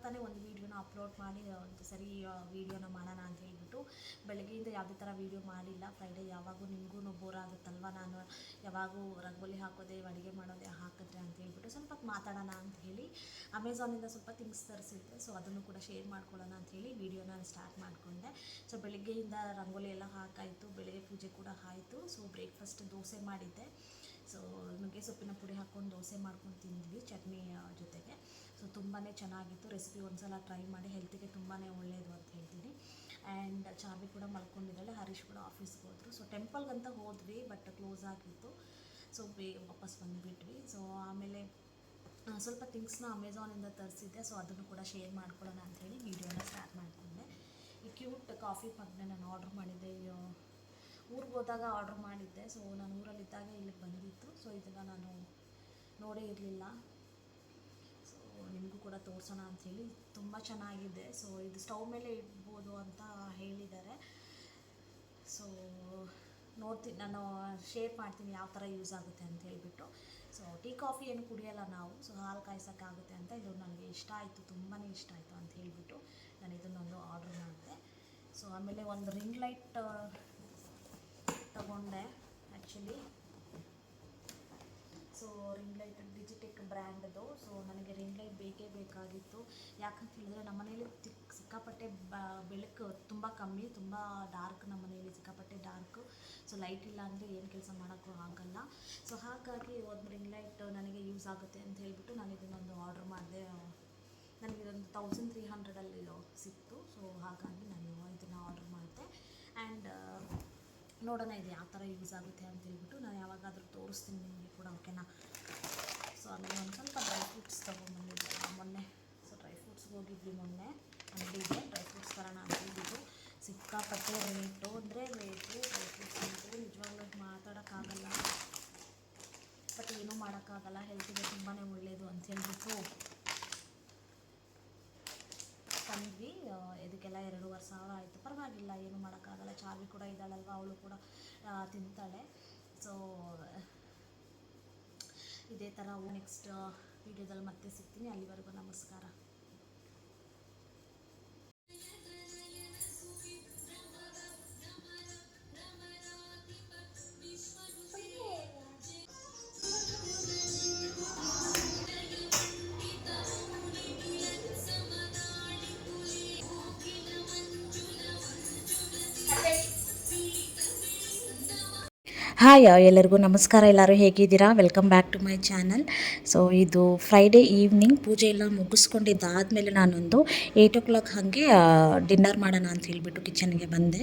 ತಾನೇ ಒಂದು ವೀಡಿಯೋನ ಅಪ್ಲೋಡ್ ಮಾಡಿ ಒಂದು ಸರಿ ವೀಡಿಯೋನ ಮಾಡೋಣ ಅಂತ ಹೇಳ್ಬಿಟ್ಟು ಬೆಳಗ್ಗೆಯಿಂದ ಯಾವುದೇ ಥರ ವೀಡಿಯೋ ಮಾಡಿಲ್ಲ. ಫ್ರೈಡೇ ಯಾವಾಗೂ ನಿಮಗೂ ಬೋರ್ ಆಗುತ್ತಲ್ವ, ನಾನು ಯಾವಾಗೂ ರಂಗೋಲಿ ಹಾಕೋದೆ ಅಡುಗೆ ಮಾಡೋದೇ ಹಾಕಿದ್ರೆ ಅಂತ ಹೇಳ್ಬಿಟ್ಟು ಸ್ವಲ್ಪ ಹೊತ್ತು ಮಾತಾಡೋಣ ಅಂತ ಹೇಳಿ ಅಮೆಝಾನಿಂದ ಸ್ವಲ್ಪ ಥಿಂಗ್ಸ್ ತರಿಸಿದ್ದೆ. ಸೊ ಅದನ್ನು ಕೂಡ ಶೇರ್ ಮಾಡ್ಕೊಳ್ಳೋಣ ಅಂತ ಹೇಳಿ ವೀಡಿಯೋನ ಸ್ಟಾರ್ಟ್ ಮಾಡಿಕೊಂಡೆ. ಸೊ ಬೆಳಗ್ಗೆಯಿಂದ ರಂಗೋಲಿ ಎಲ್ಲ ಹಾಕಾಯಿತು, ಬೆಳಗ್ಗೆ ಪೂಜೆ ಕೂಡ ಆಯಿತು. ಸೊ ಬ್ರೇಕ್ಫಾಸ್ಟ್ ದೋಸೆ ಮಾಡಿದ್ದೆ. ಸೊ ನುಗ್ಗೆ ಸೊಪ್ಪಿನ ಪುಡಿ ಹಾಕ್ಕೊಂಡು ದೋಸೆ ಮಾಡ್ಕೊಂಡು ತಿಂದ್ವಿ ಚಟ್ನಿ ಜೊತೆಗೆ. ಸೊ ತುಂಬಾ ಚೆನ್ನಾಗಿತ್ತು. ರೆಸಿಪಿ ಒಂದ್ಸಲ ಟ್ರೈ ಮಾಡಿ, ಹೆಲ್ತಿಗೆ ತುಂಬಾ ಒಳ್ಳೆಯದು ಅಂತ ಹೇಳ್ತೀನಿ. ಆ್ಯಂಡ್ ಚಾವಿ ಕೂಡ ಮಲ್ಕೊಂಡಿದ್ದಾಳೆ, ಹರೀಶ್ ಕೂಡ ಆಫೀಸ್ಗೆ ಹೋದರು. ಸೊ ಟೆಂಪಲ್ಗಂತ ಹೋದ್ವಿ, ಬಟ್ ಕ್ಲೋಸ್ ಆಗಿತ್ತು. ಸೊ ಬೇಗ ವಾಪಸ್ ಬಂದುಬಿಟ್ವಿ. ಸೊ ಆಮೇಲೆ ಸ್ವಲ್ಪ ಥಿಂಗ್ಸ್ನ ಅಮೆಝಾನಿಂದ ತರಿಸಿದ್ದೆ. ಸೊ ಅದನ್ನು ಕೂಡ ಶೇರ್ ಮಾಡ್ಕೊಳ್ಳೋಣ ಅಂಥೇಳಿ ವೀಡಿಯೋನ ಸ್ಟಾರ್ಟ್ ಮಾಡಿಕೊಂಡೆ. ಈ ಕ್ಯೂಟ್ ಕಾಫಿ ಮಗ್ನ ನಾನು ಆರ್ಡ್ರ್ ಮಾಡಿದ್ದೆ, ಊರಿಗೆ ಹೋದಾಗ ಆರ್ಡ್ರ್ ಮಾಡಿದ್ದೆ. ಸೊ ನಾನು ಊರಲ್ಲಿದ್ದಾಗ ಇಲ್ಲಿಗೆ ಬಂದಿತ್ತು. ಸೊ ಇದನ್ನು ನಾನು ನೋಡೇ ಇರಲಿಲ್ಲ. ಸೊ ನಿಮಗೂ ಕೂಡ ತೋರಿಸೋಣ ಅಂಥೇಳಿ. ತುಂಬ ಚೆನ್ನಾಗಿದೆ. ಸೊ ಇದು ಸ್ಟವ್ ಮೇಲೆ ಇಡ್ಬೋದು ಅಂತ ಹೇಳಿದ್ದಾರೆ. ಸೊ ನೋಡ್ತೀನಿ, ನಾನು ಶೇರ್ ಮಾಡ್ತೀನಿ ಯಾವ ಥರ ಯೂಸ್ ಆಗುತ್ತೆ ಅಂತ ಹೇಳ್ಬಿಟ್ಟು. ಸೊ ಟೀ ಕಾಫಿ ಏನು ಕುಡಿಯೋಲ್ಲ ನಾವು, ಸೊ ಹಾಲು ಕಾಯಿಸೋಕ್ಕಾಗುತ್ತೆ ಅಂತ ಇದು ನನಗೆ ಇಷ್ಟ ಆಯಿತು, ತುಂಬಾ ಇಷ್ಟ ಆಯಿತು ಅಂತ ಹೇಳಿಬಿಟ್ಟು ನಾನು ಇದನ್ನೊಂದು ಆರ್ಡ್ರ್ ಮಾಡಿದೆ. ಸೊ ಆಮೇಲೆ ಒಂದು ರಿಂಗ್ ಲೈಟ್ ತಗೊಂಡೆ actually. So ring light Digitek ಬ್ರ್ಯಾಂಡ್ದು. ಸೊ ನನಗೆ ರಿಂಗ್ ಲೈಟ್ ಬೇಕೇ ಬೇಕಾಗಿತ್ತು. ಯಾಕಂತ ಹೇಳಿದ್ರೆ ನಮ್ಮ ಮನೇಲಿ ಸಿಕ್ಕಾಪಟ್ಟೆ ಬೆಳಕು ತುಂಬ ಕಮ್ಮಿ, ತುಂಬ ಡಾರ್ಕ್, ನಮ್ಮ ಮನೇಲಿ ಸಿಕ್ಕಾಪಟ್ಟೆ ಡಾರ್ಕು. ಸೊ ಲೈಟ್ ಇಲ್ಲ ಅಂದರೆ ಏನು ಕೆಲಸ ಮಾಡೋಕ್ಕೂ ಆಗಲ್ಲ. ಸೊ ಹಾಗಾಗಿ ಒಂದು ರಿಂಗ್ ಲೈಟ್ ನನಗೆ ಯೂಸ್ ಆಗುತ್ತೆ ಅಂತ ಹೇಳ್ಬಿಟ್ಟು ನಾನು ಇದನ್ನೊಂದು ಆರ್ಡ್ರ್ ಮಾಡಿದೆ. ನನಗೆ ಇದೊಂದು 1300 ಸಿಕ್ತು. ಸೊ ಹಾಗಾಗಿ ನಾನು ಇದನ್ನು ಆರ್ಡ್ರ್ ಮಾಡಿದೆ. ಆ್ಯಂಡ್ ನೋಡೋಣ ಇದು ಯಾವ ಥರ ಯೂಸ್ ಆಗುತ್ತೆ ಅಂತ ಹೇಳ್ಬಿಟ್ಟು ನಾನು ಯಾವಾಗಾದರೂ ತೋರಿಸ್ತೀನಿ ನಿಮಗೆ ಕೂಡ, ಓಕೆನಾ. ಸೊ ಆಮೇಲೆ ಒಂದು ಸ್ವಲ್ಪ ಡ್ರೈ ಫ್ರೂಟ್ಸ್ ತೊಗೊಂಡ್ಬಂದಿದ್ದೆ ಮೊನ್ನೆ. ಸೊ ಡ್ರೈ ಫ್ರೂಟ್ಸ್ಗೆ ಹೋಗಿದ್ವಿ ಮೊನ್ನೆ ಅಂಗಡಿಗೆ, ಡ್ರೈ ಫ್ರೂಟ್ಸ್ ತರೋಣ ಅಂತ ಹೇಳಿದ್ದು. ಸಿಕ್ಕಾಪಟ್ಟೆ ರೇಟು ಅಂದರೆ ರೇಟು, ಡ್ರೈ ಫ್ರೂಟ್ಸ್ ಅಂತೂ ನಿಜವಾಗ್ಲೂ ಮಾತಾಡೋಕ್ಕಾಗಲ್ಲ, ಬಟ್ ಏನೂ ಮಾಡೋಕ್ಕಾಗಲ್ಲ, ಹೆಲ್ತಿಗೆ ತುಂಬಾ ಒಳ್ಳೆಯದು ಅಂತ ಹೇಳ್ಬಿಟ್ಟು ತಂದ್ವಿ. ಇದಕ್ಕೆಲ್ಲ 2,500 ಆಯಿತು. ಪರವಾಗಿಲ್ಲ, ಏನು ಮಾಡೋಕ್ಕಾಗಲ್ಲ. ಚಾವಿ ಕೂಡ ಇದ್ದಾಳಲ್ವ, ಅವಳು ಕೂಡ ತಿಂತಾಳೆ. ಸೊ ಇದೇ ಥರ ನೆಕ್ಸ್ಟ್ ವೀಡಿಯೋದಲ್ಲಿ ಮತ್ತೆ ಸಿಗ್ತೀನಿ. ಅಲ್ಲಿವರೆಗೂ ನಮಸ್ಕಾರ. ಹಾಯ್ ಎಲ್ಲರಿಗೂ ನಮಸ್ಕಾರ. ಎಲ್ಲರೂ ಹೇಗಿದ್ದೀರಾ? Welcome back to my channel. So ಇದು ಫ್ರೈಡೇ ಈವ್ನಿಂಗ್ ಪೂಜೆ ಎಲ್ಲ ಮುಗಿಸ್ಕೊಂಡಿದ್ದಾದಮೇಲೆ ನಾನೊಂದು 8 o'clock ಹಾಗೆ ಡಿನ್ನರ್ ಮಾಡೋಣ ಅಂತ ಹೇಳಿಬಿಟ್ಟು ಕಿಚನ್ಗೆ ಬಂದೆ.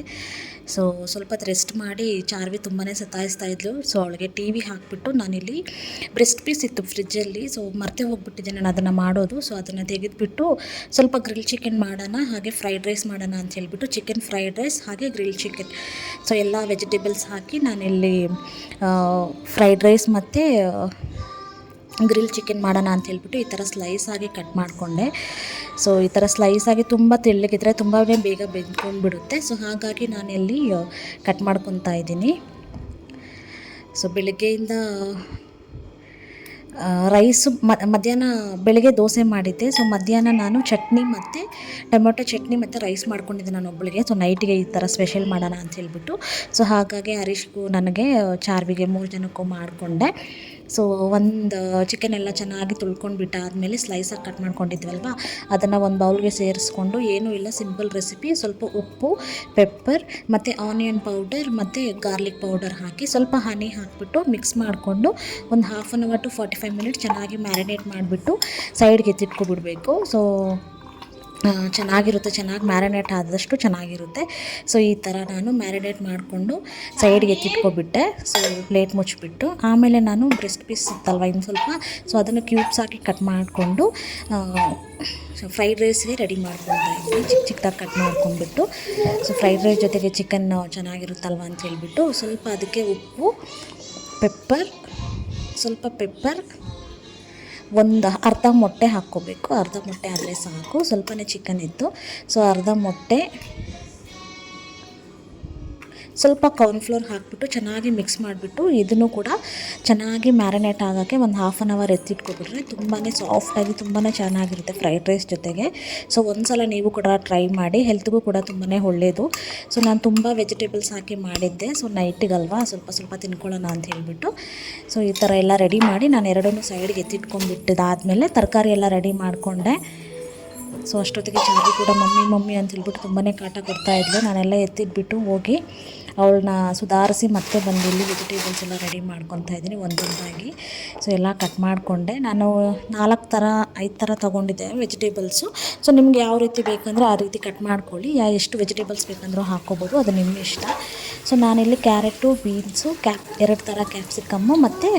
ಸೊ ಸ್ವಲ್ಪ ಹೊತ್ತು ರೆಸ್ಟ್ ಮಾಡಿ ಚಾರ್ವಿ ತುಂಬಾ ಸತಾಯಿಸ್ತಾ ಇದ್ಲು. ಸೊ ಅವಳಿಗೆ ಟಿ ವಿ ಹಾಕಿಬಿಟ್ಟು ನಾನಿಲ್ಲಿ ಬ್ರೆಸ್ಟ್ ಪೀಸ್ ಇತ್ತು ಫ್ರಿಜ್ಜಲ್ಲಿ. ಸೊ ಮರ್ತೇ ಹೋಗ್ಬಿಟ್ಟಿದ್ದೆ ನಾನು ಅದನ್ನು ಮಾಡೋದು. ಸೊ ಅದನ್ನು ತೆಗೆದುಬಿಟ್ಟು ಸ್ವಲ್ಪ ಗ್ರಿಲ್ ಚಿಕನ್ ಮಾಡೋಣ, ಹಾಗೆ ಫ್ರೈಡ್ ರೈಸ್ ಮಾಡೋಣ ಅಂತ ಹೇಳಿಬಿಟ್ಟು ಚಿಕನ್ ಫ್ರೈಡ್ ರೈಸ್ ಹಾಗೆ ಗ್ರಿಲ್ ಚಿಕನ್, ಸೊ ಎಲ್ಲ ವೆಜಿಟೇಬಲ್ಸ್ ಹಾಕಿ ನಾನಿಲ್ಲಿ ಫ್ರೈಡ್ ರೈಸ್ ಮತ್ತು ಗ್ರಿಲ್ ಚಿಕನ್ ಮಾಡೋಣ ಅಂತ ಹೇಳ್ಬಿಟ್ಟು ಈ ಥರ ಸ್ಲೈಸ್ ಆಗಿ ಕಟ್ ಮಾಡಿಕೊಂಡೆ. ಸೊ ಈ ಥರ ಸ್ಲೈಸ್ ಆಗಿ ತುಂಬ ತೆಳ್ಳಗಿದ್ರೆ ತುಂಬಾ ಬೇಗ ಬೆಂದ್ಕೊಂಡ್ಬಿಡುತ್ತೆ. ಸೊ ಹಾಗಾಗಿ ನಾನಿಲ್ಲಿ ಕಟ್ ಮಾಡ್ಕೊತಾ ಇದ್ದೀನಿ. ಸೊ ಬೆಳಗ್ಗೆಯಿಂದ ರೈಸು ಮಧ್ಯಾಹ್ನ ಬೆಳಗ್ಗೆ ದೋಸೆ ಮಾಡಿದ್ದೆ. ಸೊ ಮಧ್ಯಾಹ್ನ ನಾನು ಚಟ್ನಿ ಮತ್ತು ಟೊಮೆಟೊ ಚಟ್ನಿ ಮತ್ತು ರೈಸ್ ಮಾಡ್ಕೊಂಡಿದ್ದೆ ನಾನು ಒಬ್ಬಳಿಗೆ. ಸೊ ನೈಟಿಗೆ ಈ ಥರ ಸ್ಪೆಷಲ್ ಮಾಡೋಣ ಅಂತ ಹೇಳ್ಬಿಟ್ಟು. ಸೊ ಹಾಗಾಗಿ ಹರೀಶ್ಗೂ ನನಗೆ ಚಾರ್ವಿಗೆ 3 ಜನಕ್ಕೂ ಮಾಡಿಕೊಂಡೆ. ಸೊ ಒಂದು ಚಿಕನ್ ಎಲ್ಲ ಚೆನ್ನಾಗಿ ತುಳ್ಕೊಂಡ್ಬಿಟ್ಟು ಆದಮೇಲೆ ಸ್ಲೈಸಾಗಿ ಕಟ್ ಮಾಡ್ಕೊಂಡಿದ್ವಲ್ವ, ಅದನ್ನು ಒಂದು ಬೌಲ್ಗೆ ಸೇರಿಸ್ಕೊಂಡು, ಏನೂ ಇಲ್ಲ, ಸಿಂಪಲ್ ರೆಸಿಪಿ, ಸ್ವಲ್ಪ ಉಪ್ಪು, ಪೆಪ್ಪರ್ ಮತ್ತು ಆನಿಯನ್ ಪೌಡರ್ ಮತ್ತು ಗಾರ್ಲಿಕ್ ಪೌಡರ್ ಹಾಕಿ ಸ್ವಲ್ಪ ಹನಿ ಹಾಕಿಬಿಟ್ಟು ಮಿಕ್ಸ್ ಮಾಡಿಕೊಂಡು ಒಂದು 1/2 hour to 45 minutes ಚೆನ್ನಾಗಿ ಮ್ಯಾರಿನೇಟ್ ಮಾಡಿಬಿಟ್ಟು ಸೈಡ್ಗೆ ಎತ್ತಿಟ್ಕೊಬಿಡಬೇಕು. ಸೊ ಚೆನ್ನಾಗಿರುತ್ತೆ, ಚೆನ್ನಾಗಿ ಮ್ಯಾರಿನೇಟ್ ಆದಷ್ಟು ಚೆನ್ನಾಗಿರುತ್ತೆ. ಸೊ ಈ ಥರ ನಾನು ಮ್ಯಾರಿನೇಟ್ ಮಾಡಿಕೊಂಡು ಸೈಡ್ಗೆ ಎತ್ತಿಟ್ಕೊಬಿಟ್ಟೆ. ಸೊ ಪ್ಲೇಟ್ ಮುಚ್ಚಿಬಿಟ್ಟು ಆಮೇಲೆ ನಾನು ಬ್ರೆಸ್ಟ್ ಪೀಸ್ ಇತ್ತಲ್ವ ಇನ್ನು ಸ್ವಲ್ಪ, ಸೊ ಅದನ್ನು ಕ್ಯೂಬ್ಸ್ ಹಾಕಿ ಕಟ್ ಮಾಡಿಕೊಂಡು ಫ್ರೈಡ್ ರೈಸ್ಗೆ ರೆಡಿ ಮಾಡ್ಕೊತಾ ಇದ್ದೀನಿ. ಚಿಕ್ಕದಾಗಿ ಕಟ್ ಮಾಡ್ಕೊಂಡ್ಬಿಟ್ಟು. ಸೊ ಫ್ರೈಡ್ ರೈಸ್ ಜೊತೆಗೆ ಚಿಕನ್ ಚೆನ್ನಾಗಿರುತ್ತಲ್ವ ಅಂತ ಹೇಳ್ಬಿಟ್ಟು ಸ್ವಲ್ಪ ಅದಕ್ಕೆ ಉಪ್ಪು, ಸ್ವಲ್ಪ ಪೆಪ್ಪರ್, ಒಂದು ಅರ್ಧ ಮೊಟ್ಟೆ ಹಾಕ್ಕೋಬೇಕು. ಅರ್ಧ ಮೊಟ್ಟೆ ಆದರೆ ಸಾಕು, ಸ್ವಲ್ಪನೇ ಚಿಕನ್ ಇತ್ತು. ಸೊ ಅರ್ಧ ಮೊಟ್ಟೆ, ಸ್ವಲ್ಪ ಕಾರ್ನ್ಫ್ಲೋರ್ ಹಾಕಿಬಿಟ್ಟು ಚೆನ್ನಾಗಿ ಮಿಕ್ಸ್ ಮಾಡಿಬಿಟ್ಟು ಇದನ್ನು ಕೂಡ ಚೆನ್ನಾಗಿ ಮ್ಯಾರಿನೇಟ್ ಆಗೋಕ್ಕೆ ಒಂದು ಹಾಫ್ ಆನ್ ಅವರ್ ಎತ್ತಿಟ್ಕೊಬಿಟ್ರೆ ತುಂಬಾ ಸಾಫ್ಟಾಗಿ ತುಂಬಾ ಚೆನ್ನಾಗಿರುತ್ತೆ ಫ್ರೈಡ್ ರೈಸ್ ಜೊತೆಗೆ. ಸೊ ಒಂದ್ಸಲ ನೀವು ಕೂಡ ಟ್ರೈ ಮಾಡಿ, ಹೆಲ್ತ್ಗೂ ಕೂಡ ತುಂಬಾ ಒಳ್ಳೆಯದು. ಸೊ ನಾನು ತುಂಬ ವೆಜಿಟೇಬಲ್ಸ್ ಹಾಕಿ ಮಾಡಿದ್ದೆ, ಸೊ ನೈಟಿಗಲ್ವಾ ಸ್ವಲ್ಪ ಸ್ವಲ್ಪ ತಿನ್ಕೊಳ್ಳೋಣ ಅಂತ ಹೇಳಿಬಿಟ್ಟು. ಸೊ ಈ ಥರ ಎಲ್ಲ ರೆಡಿ ಮಾಡಿ ನಾನು ಎರಡನ್ನೂ ಸೈಡ್ಗೆ ಎತ್ತಿಟ್ಕೊಂಡ್ಬಿಟ್ಟಿದ್ದಾದಮೇಲೆ ತರಕಾರಿ ಎಲ್ಲ ರೆಡಿ ಮಾಡಿಕೊಂಡೆ. ಸೊ ಅಷ್ಟೊತ್ತಿಗೆ ಚಾರು ಕೂಡ ಮಮ್ಮಿ ಅಂತ ಹೇಳ್ಬಿಟ್ಟು ತುಂಬಾ ಕಾಟ ಕೊಡ್ತಾಯಿದ್ಲು. ನಾನೆಲ್ಲ ಎತ್ತಿಟ್ಬಿಟ್ಟು ಹೋಗಿ ಅವಳನ್ನ ಸುಧಾರಿಸಿ ಮತ್ತೆ ಬಂದು ಇಲ್ಲಿ ವೆಜಿಟೇಬಲ್ಸ್ ಎಲ್ಲ ರೆಡಿ ಮಾಡ್ಕೊತಾ ಇದ್ದೀನಿ ಒಂದೊಂದಾಗಿ. ಸೊ ಎಲ್ಲ ಕಟ್ ಮಾಡಿಕೊಂಡೆ. ನಾನು 5 ಥರ ತೊಗೊಂಡಿದ್ದೆ ವೆಜಿಟೇಬಲ್ಸು. ಸೊ ನಿಮ್ಗೆ ಯಾವ ರೀತಿ ಬೇಕಂದರೆ ಆ ರೀತಿ ಕಟ್ ಮಾಡ್ಕೊಳ್ಳಿ, ಎಷ್ಟು ವೆಜಿಟೇಬಲ್ಸ್ ಬೇಕಂದ್ರೂ ಹಾಕ್ಕೋಬೋದು, ಅದು ನಿಮ್ಮ ಇಷ್ಟ. ಸೊ ನಾನಿಲ್ಲಿ ಕ್ಯಾರೆಟು, ಬೀನ್ಸು, 2 ಥರ ಕ್ಯಾಪ್ಸಿಕಮ್ಮು ಮತ್ತು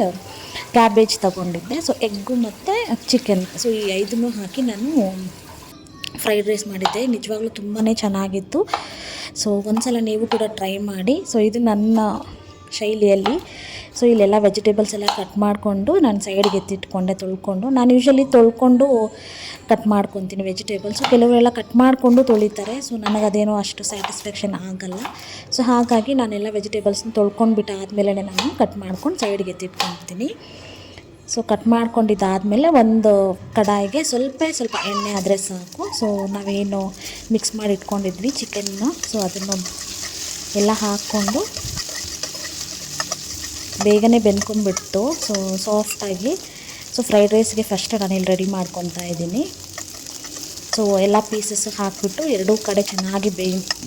ಕ್ಯಾಬೇಜ್ ತೊಗೊಂಡಿದ್ದೆ. ಸೊ ಎಗ್ಗು ಮತ್ತು ಚಿಕನ್, ಸೊ ಈ 5 ಹಾಕಿ ನಾನು ಫ್ರೈಡ್ ರೈಸ್ ಮಾಡಿದ್ದೆ. ನಿಜವಾಗ್ಲೂ ತುಂಬಾ ಚೆನ್ನಾಗಿತ್ತು. ಸೊ ಒಂದ್ಸಲ ನೀವು ಕೂಡ ಟ್ರೈ ಮಾಡಿ. ಸೊ ಇದು ನನ್ನ ಶೈಲಿಯಲ್ಲಿ. ಸೊ ಇಲ್ಲೆಲ್ಲ ವೆಜಿಟೇಬಲ್ಸ್ ಎಲ್ಲ ಕಟ್ ಮಾಡಿಕೊಂಡು ನಾನು ಸೈಡ್ಗೆ ಎತ್ತಿಟ್ಕೊಂಡೆ ತೊಳ್ಕೊಂಡು. ನಾನು ಯೂಶ್ವಲಿ ತೊಳ್ಕೊಂಡು ಕಟ್ ಮಾಡ್ಕೊತೀನಿ ವೆಜಿಟೇಬಲ್ಸು. ಕೆಲವರೆಲ್ಲ ಕಟ್ ಮಾಡಿಕೊಂಡು ತೊಳಿತಾರೆ. ಸೊ ನನಗದೇನೋ ಅಷ್ಟು ಸ್ಯಾಟಿಸ್ಫ್ಯಾಕ್ಷನ್ ಆಗಲ್ಲ. ಸೊ ಹಾಗಾಗಿ ನಾನೆಲ್ಲ ವೆಜಿಟೇಬಲ್ಸ್ನ ತೊಳ್ಕೊಂಡ್ಬಿಟ್ಟು ಆದಮೇಲೆ ನಾನು ಕಟ್ ಮಾಡ್ಕೊಂಡು ಸೈಡ್ಗೆ ಎತ್ತಿಟ್ಕೊತೀನಿ. ಸೊ ಕಟ್ ಮಾಡ್ಕೊಂಡಿದ್ದಾದಮೇಲೆ ಒಂದು ಕಡಾಯಿಗೆ ಸ್ವಲ್ಪ ಎಣ್ಣೆ ಆದರೆ ಸಾಕು. ಸೊ ನಾವೇನು ಮಿಕ್ಸ್ ಮಾಡಿ ಇಟ್ಕೊಂಡಿದ್ವಿ ಚಿಕನ್ನ, ಸೊ ಅದನ್ನು ಎಲ್ಲ ಹಾಕ್ಕೊಂಡು ಬೇಗನೆ ಬೆಂದ್ಕೊಂಡ್ಬಿಟ್ಟು ಸೊ ಸಾಫ್ಟಾಗಿ. ಸೊ ಫ್ರೈಡ್ ರೈಸ್ಗೆ ಫಸ್ಟ್ ನಾನಿಲ್ಲಿ ರೆಡಿ ಮಾಡ್ಕೊತಾ ಇದ್ದೀನಿ. ಸೊ ಎಲ್ಲ ಪೀಸಸ್ ಹಾಕಿಬಿಟ್ಟು ಎರಡೂ ಕಡೆ ಚೆನ್ನಾಗಿ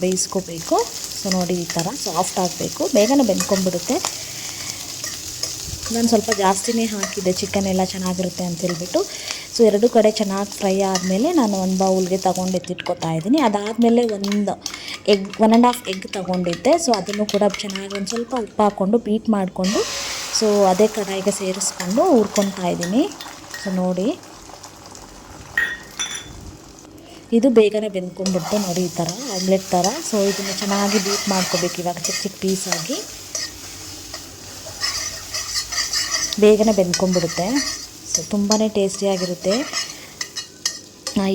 ಬೇಯಿಸ್ಕೋಬೇಕು. ಸೊ ನೋಡಿ ಈ ಥರ ಸಾಫ್ಟ್ ಆಗಬೇಕು, ಬೇಗನೆ ಬೆಂದ್ಕೊಂಡ್ಬಿಡುತ್ತೆ. ನಾನು ಸ್ವಲ್ಪ ಜಾಸ್ತಿನೇ ಹಾಕಿದ್ದೆ, ಚಿಕನ್ ಎಲ್ಲ ಚೆನ್ನಾಗಿರುತ್ತೆ ಅಂತೇಳ್ಬಿಟ್ಟು. ಸೊ ಎರಡೂ ಕಡೆ ಚೆನ್ನಾಗಿ ಫ್ರೈ ಆದಮೇಲೆ ನಾನು ಒಂದು ಬೌಲ್ಗೆ ತೊಗೊಂಡು ಎತ್ತಿಟ್ಕೊತಾ ಇದ್ದೀನಿ. ಅದಾದಮೇಲೆ 1.5 ಎಗ್ ತೊಗೊಂಡಿದ್ದೆ. ಸೊ ಅದನ್ನು ಕೂಡ ಚೆನ್ನಾಗಿ ಒಂದು ಸ್ವಲ್ಪ ಉಪ್ಪು ಹಾಕ್ಕೊಂಡು ಬೀಟ್ ಮಾಡಿಕೊಂಡು ಸೊ ಅದೇ ಕಡಾಯಿಗೆ ಸೇರಿಸ್ಕೊಂಡು ಹುರ್ಕೊತಾ ಇದ್ದೀನಿ. ಸೊ ನೋಡಿ ಇದು ಬೇಗನೆ ಬೆಂದ್ಕೊಂಡ್ಬಿಟ್ಟು ನೋಡಿ ಈ ಥರ ಆಮ್ಲೆಟ್ ಥರ. ಸೊ ಇದನ್ನು ಚೆನ್ನಾಗಿ ಬೀಟ್ ಮಾಡ್ಕೋಬೇಕು ಇವಾಗ ಚಿಕ್ಕ ಪೀಸಾಗಿ, ಬೇಗನೆ ಬೆಂದ್ಕೊಂಡ್ಬಿಡುತ್ತೆ. ಸೊ ತುಂಬಾ ಟೇಸ್ಟಿಯಾಗಿರುತ್ತೆ.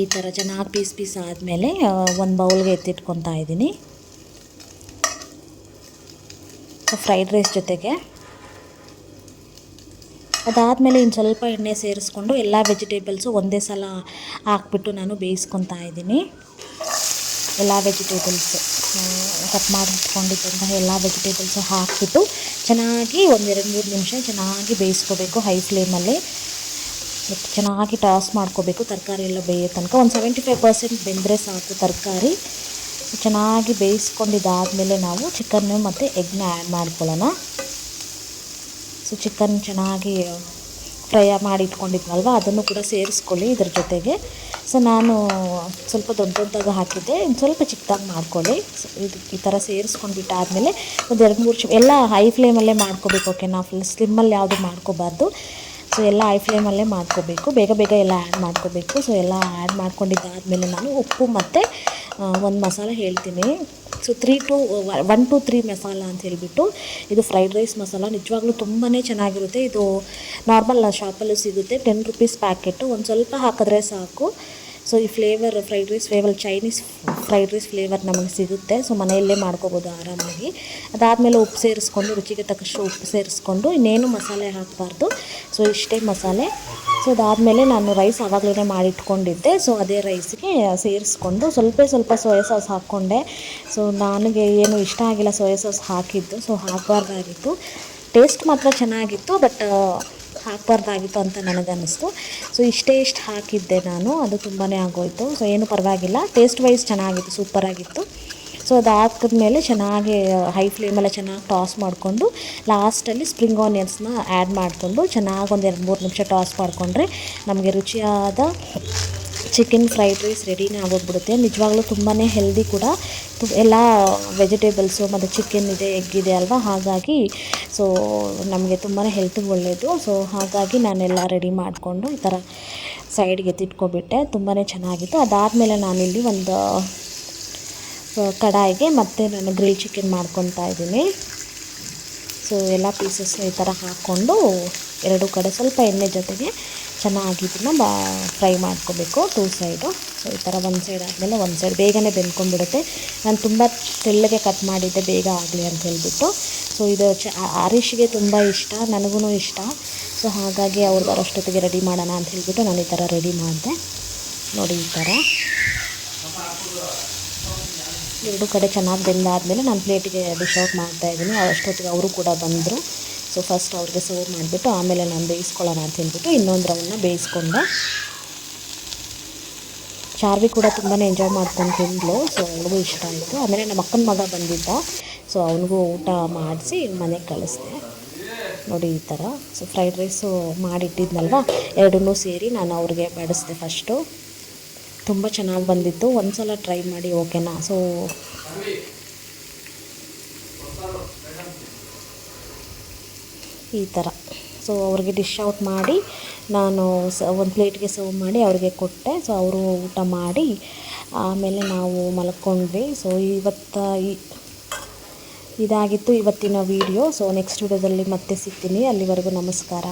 ಈ ಥರ ಚೆನ್ನಾಗಿ ಪೀಸ್ ಆದಮೇಲೆ ಒಂದು ಬೌಲ್ಗೆ ಎತ್ತಿಟ್ಕೊತಾ ಇದ್ದೀನಿ. ಸೊ ಫ್ರೈಡ್ ರೈಸ್ ಜೊತೆಗೆ ಅದಾದಮೇಲೆ ಇನ್ನು ಸ್ವಲ್ಪ ಎಣ್ಣೆ ಸೇರಿಸ್ಕೊಂಡು ಎಲ್ಲ ವೆಜಿಟೇಬಲ್ಸು ಒಂದೇ ಸಲ ಹಾಕ್ಬಿಟ್ಟು ನಾನು ಬೇಯಿಸ್ಕೊತಾ ಇದ್ದೀನಿ. ಎಲ್ಲ ವೆಜಿಟೇಬಲ್ಸು ಕಟ್ ಮಾಡಿಟ್ಕೊಂಡಿದ್ದಂತಹ ಎಲ್ಲ ವೆಜಿಟೇಬಲ್ಸು ಹಾಕಿಬಿಟ್ಟು ಚೆನ್ನಾಗಿ 1-2-3 ನಿಮಿಷ ಚೆನ್ನಾಗಿ ಬೇಯಿಸ್ಕೋಬೇಕು ಹೈ ಫ್ಲೇಮಲ್ಲಿ. ಚೆನ್ನಾಗಿ ಟಾಸ್ ಮಾಡ್ಕೋಬೇಕು ತರಕಾರಿ ಎಲ್ಲ ಬೇಯೋ ತನಕ. ಒಂದು 75% ಬೆಂದರೆ ಸಾಕು ತರಕಾರಿ. ಚೆನ್ನಾಗಿ ಬೇಯಿಸ್ಕೊಂಡಿದ್ದಾದಮೇಲೆ ನಾವು ಚಿಕನ್ನು ಮತ್ತು ಎಗ್ನ ಆ್ಯಡ್ ಮಾಡ್ಕೊಳ್ಳೋಣ. ಸೊ ಚಿಕನ್ ಚೆನ್ನಾಗಿ ಫ್ರೈ ಮಾಡಿ ಇಟ್ಕೊಂಡಿದ್ವಲ್ವ ಅದನ್ನು ಕೂಡ ಸೇರಿಸ್ಕೊಳ್ಳಿ ಇದ್ರ ಜೊತೆಗೆ. ಸೊ ನಾನು ಸ್ವಲ್ಪ ದೊಡ್ಡದಾಗಿ ಹಾಕಿದ್ದೆ, ಸ್ವಲ್ಪ ಚಿಕ್ಕದಾಗಿ ಮಾಡ್ಕೊಳ್ಳಿ. ಸೊ ಇದು ಈ ಥರ ಸೇರಿಸ್ಕೊಂಡ್ಬಿಟ್ಟಾದಮೇಲೆ ಒಂದು 2-3 ನಿಮಿಷ ಎಲ್ಲ ಹೈ ಫ್ಲೇಮಲ್ಲೇ ಮಾಡ್ಕೋಬೇಕು. ಓಕೆನಾ, ಫುಲ್ ಸ್ಲಿಮ್ಮಲ್ಲಿ ಯಾವುದು ಮಾಡ್ಕೋಬಾರ್ದು. ಸೊ ಎಲ್ಲ ಹೈ ಫ್ಲೇಮಲ್ಲೇ ಮಾಡ್ಕೋಬೇಕು, ಬೇಗ ಎಲ್ಲ ಆ್ಯಡ್ ಮಾಡ್ಕೋಬೇಕು. ಸೊ ಎಲ್ಲ ಆ್ಯಡ್ ಮಾಡ್ಕೊಂಡಿದ್ದಾದಮೇಲೆ ನಾನು ಉಪ್ಪು ಮತ್ತು ಒಂದು ಮಸಾಲ ಹೇಳ್ತೀನಿ. ಸೊ 1 to 3 ಮಸಾಲ ಅಂತ ಹೇಳಿಬಿಟ್ಟು ಇದು ಫ್ರೈಡ್ ರೈಸ್ ಮಸಾಲ. ನಿಜವಾಗ್ಲೂ ತುಂಬಾ ಚೆನ್ನಾಗಿರುತ್ತೆ. ಇದು ನಾರ್ಮಲ್ ಶಾಪಲ್ಲೂ ಸಿಗುತ್ತೆ, 10 ರೂಪೀಸ್ ಪ್ಯಾಕೆಟು. ಒಂದು ಸ್ವಲ್ಪ ಹಾಕಿದ್ರೆ ಸಾಕು. ಸೊ ಈ flavour fried rice flavour Chinese fried rice flavour ನಮಗೆ ಸಿಗುತ್ತೆ. ಸೊ ಮನೆಯಲ್ಲೇ ಮಾಡ್ಕೋಬೋದು ಆರಾಮಾಗಿ. ಅದಾದಮೇಲೆ ಉಪ್ಪು ಸೇರಿಸ್ಕೊಂಡು ರುಚಿಗೆ ತಕ್ಕಷ್ಟು ಉಪ್ಪು ಸೇರಿಸ್ಕೊಂಡು ಇನ್ನೇನು ಮಸಾಲೆ ಹಾಕಬಾರ್ದು. ಸೊ ಇಷ್ಟೇ ಮಸಾಲೆ. ಸೊ ಅದಾದಮೇಲೆ ನಾನು ರೈಸ್ ಆವಾಗಲೇ ಮಾಡಿಟ್ಕೊಂಡಿದ್ದೆ. ಸೊ ಅದೇ ರೈಸ್ಗೆ ಸೇರಿಸ್ಕೊಂಡು ಸ್ವಲ್ಪ ಸೋಯಾ ಸಾಸ್ ಹಾಕ್ಕೊಂಡೆ. ಸೊ ನನಗೆ ಏನು ಇಷ್ಟ ಆಗಿಲ್ಲ ಸೋಯಾ ಸಾಸ್ ಹಾಕಿದ್ದು, ಸೊ ಹಾಕಬಾರ್ದಾಗಿತ್ತು. ಟೇಸ್ಟ್ ಮಾತ್ರ ಚೆನ್ನಾಗಿತ್ತು, ಬಟ್ ಹಾಕಬಾರ್ದಾಗಿತ್ತು ಅಂತ ನನಗನ್ನಿಸ್ತು. ಸೊ ಇಷ್ಟು ಹಾಕಿದ್ದೆ ನಾನು, ಅದು ತುಂಬಾ ಆಗೋಯಿತು. ಸೊ ಏನು ಪರವಾಗಿಲ್ಲ, ಟೇಸ್ಟ್ ವೈಸ್ ಚೆನ್ನಾಗಿತ್ತು, ಸೂಪರಾಗಿತ್ತು. ಸೊ ಅದು ಹಾಕಿದ್ಮೇಲೆ ಚೆನ್ನಾಗಿ ಹೈ ಫ್ಲೇಮಲ್ಲೇ ಚೆನ್ನಾಗಿ ಟಾಸ್ ಮಾಡಿಕೊಂಡು ಲಾಸ್ಟಲ್ಲಿ ಸ್ಪ್ರಿಂಗ್ ಆನಿಯನ್ಸ್ನ ಆ್ಯಡ್ ಮಾಡಿಕೊಂಡು ಚೆನ್ನಾಗಿ ಒಂದು 2-3 ನಿಮಿಷ ಟಾಸ್ ಮಾಡಿಕೊಂಡ್ರೆ ನಮಗೆ ರುಚಿಯಾದ ಚಿಕನ್ ಫ್ರೈಡ್ ರೈಸ್ ರೆಡಿನೇ ಆಗೋಗ್ಬಿಡುತ್ತೆ. ನಿಜವಾಗ್ಲೂ ತುಂಬಾ ಹೆಲ್ದಿ ಕೂಡ. ಎಲ್ಲ ವೆಜಿಟೇಬಲ್ಸು ಮತ್ತು ಚಿಕನ್ ಇದೆ, ಎಗ್ ಇದೆ ಅಲ್ವಾ, ಹಾಗಾಗಿ ಸೊ ನಮಗೆ ತುಂಬಾ ಹೆಲ್ತಿಗೆ ಒಳ್ಳೆಯದು. ಸೊ ಹಾಗಾಗಿ ನಾನೆಲ್ಲ ರೆಡಿ ಮಾಡಿಕೊಂಡು ಈ ಥರ ಸೈಡ್ಗೆ ಎತ್ತಿಟ್ಕೊಬಿಟ್ಟೆ. ತುಂಬಾ ಚೆನ್ನಾಗಿತ್ತು. ಅದಾದಮೇಲೆ ನಾನಿಲ್ಲಿ ಒಂದು ಕಡಾಯಿಗೆ ಮತ್ತೆ ನಾನು ಗ್ರಿಲ್ ಚಿಕನ್ ಮಾಡ್ಕೊತಾ ಇದ್ದೀನಿ. ಸೊ ಎಲ್ಲ ಪೀಸಸ್ನ ಈ ಥರ ಹಾಕ್ಕೊಂಡು ಎರಡೂ ಕಡೆ ಸ್ವಲ್ಪ ಎಣ್ಣೆ ಜೊತೆಗೆ ಚೆನ್ನಾಗಿ ಇದನ್ನು ಫ್ರೈ ಮಾಡ್ಕೋಬೇಕು 2 ಸೈಡು. ಸೊ ಈ ಥರ ಒಂದು ಸೈಡ್ ಆದಮೇಲೆ ಒಂದು ಸೈಡ್ ಬೇಗನೆ ಬೆಂದ್ಕೊಂಡ್ಬಿಡುತ್ತೆ. ನಾನು ತುಂಬ ತೆಳ್ಳಗೆ ಕಟ್ ಮಾಡಿದ್ದೆ ಬೇಗ ಆಗಲಿ ಅಂತ ಹೇಳ್ಬಿಟ್ಟು. ಸೊ ಇದು ಹರೀಶ್ಗೆ ತುಂಬ ಇಷ್ಟ, ನನಗೂ ಇಷ್ಟ. ಸೊ ಹಾಗಾಗಿ ಅವ್ರು ಬರೋಷ್ಟೊತ್ತಿಗೆ ರೆಡಿ ಮಾಡೋಣ ಅಂತ ಹೇಳ್ಬಿಟ್ಟು ನಾನು ಈ ಥರ ರೆಡಿ ಮಾಡಿದೆ. ನೋಡಿ ಈ ಥರ ಎರಡು ಕಡೆ ಚೆನ್ನಾಗಿ ಬೆಂದಾದಮೇಲೆ ನಾನು ಪ್ಲೇಟಿಗೆ ಡಿಶ್ ಔಟ್ ಮಾಡ್ತಾಯಿದ್ದೀನಿ. ಅಷ್ಟೊತ್ತಿಗೆ ಅವರು ಕೂಡ ಬಂದರು. ಸೊ ಫಸ್ಟ್ ಅವ್ರಿಗೆ ಸರ್ವ್ ಮಾಡಿಬಿಟ್ಟು ಆಮೇಲೆ ನಾನು ಬೇಯಿಸ್ಕೊಳ್ಳೋಣ ಅಂತ ಹೇಳ್ಬಿಟ್ಟು ಇನ್ನೊಂದು ರೌಂಡನ್ನ ಬೇಯಿಸ್ಕೊಂಡೆ. ಚಾರ್ವಿ ಕೂಡ ತುಂಬಾ ಎಂಜಾಯ್ ಮಾಡ್ಕೊಂಡು ತಿಂದಳು. ಸೊ ಅವಳಿಗೂ ಇಷ್ಟ ಆಯಿತು. ಆಮೇಲೆ ನಮ್ಮ ಅಕ್ಕನ ಮಗ ಬಂದಿದ್ದ. ಸೊ ಅವನಿಗೂ ಊಟ ಮಾಡಿಸಿ ಮನೆಗೆ ಕಳಿಸ್ದೆ. ನೋಡಿ ಈ ಥರ. ಸೊ ಫ್ರೈಡ್ ರೈಸು ಮಾಡಿಟ್ಟಿದ್ನಲ್ವ, ಎರಡನ್ನೂ ಸೇರಿ ನಾನು ಅವ್ರಿಗೆ ಬಡಿಸ್ದೆ ಫಸ್ಟು. ತುಂಬ ಚೆನ್ನಾಗಿ ಬಂದಿತ್ತು. ಒಂದು ಸಲ ಟ್ರೈ ಮಾಡಿ ಓಕೆನಾ. ಸೊ ಈ ಥರ. ಸೊ ಅವ್ರಿಗೆ ಡಿಶ್ ಔಟ್ ಮಾಡಿ ನಾನು ಒಂದು ಪ್ಲೇಟ್ಗೆ ಸರ್ವ್ ಮಾಡಿ ಅವ್ರಿಗೆ ಕೊಟ್ಟೆ. ಸೊ ಅವರು ಊಟ ಮಾಡಿ ಆಮೇಲೆ ನಾವು ಮಲ್ಕೊಂಡ್ವಿ. ಸೊ ಇದಾಗಿತ್ತು ಇವತ್ತಿನ ವೀಡಿಯೋ. ಸೊ ನೆಕ್ಸ್ಟ್ ವೀಡಿಯೋದಲ್ಲಿ ಮತ್ತೆ ಸಿಗ್ತೀನಿ. ಅಲ್ಲಿವರೆಗೂ ನಮಸ್ಕಾರ.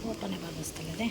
ಫೋಟೋನೇ ಭಾಗಿಸ್ತಲ್ಲದೆ.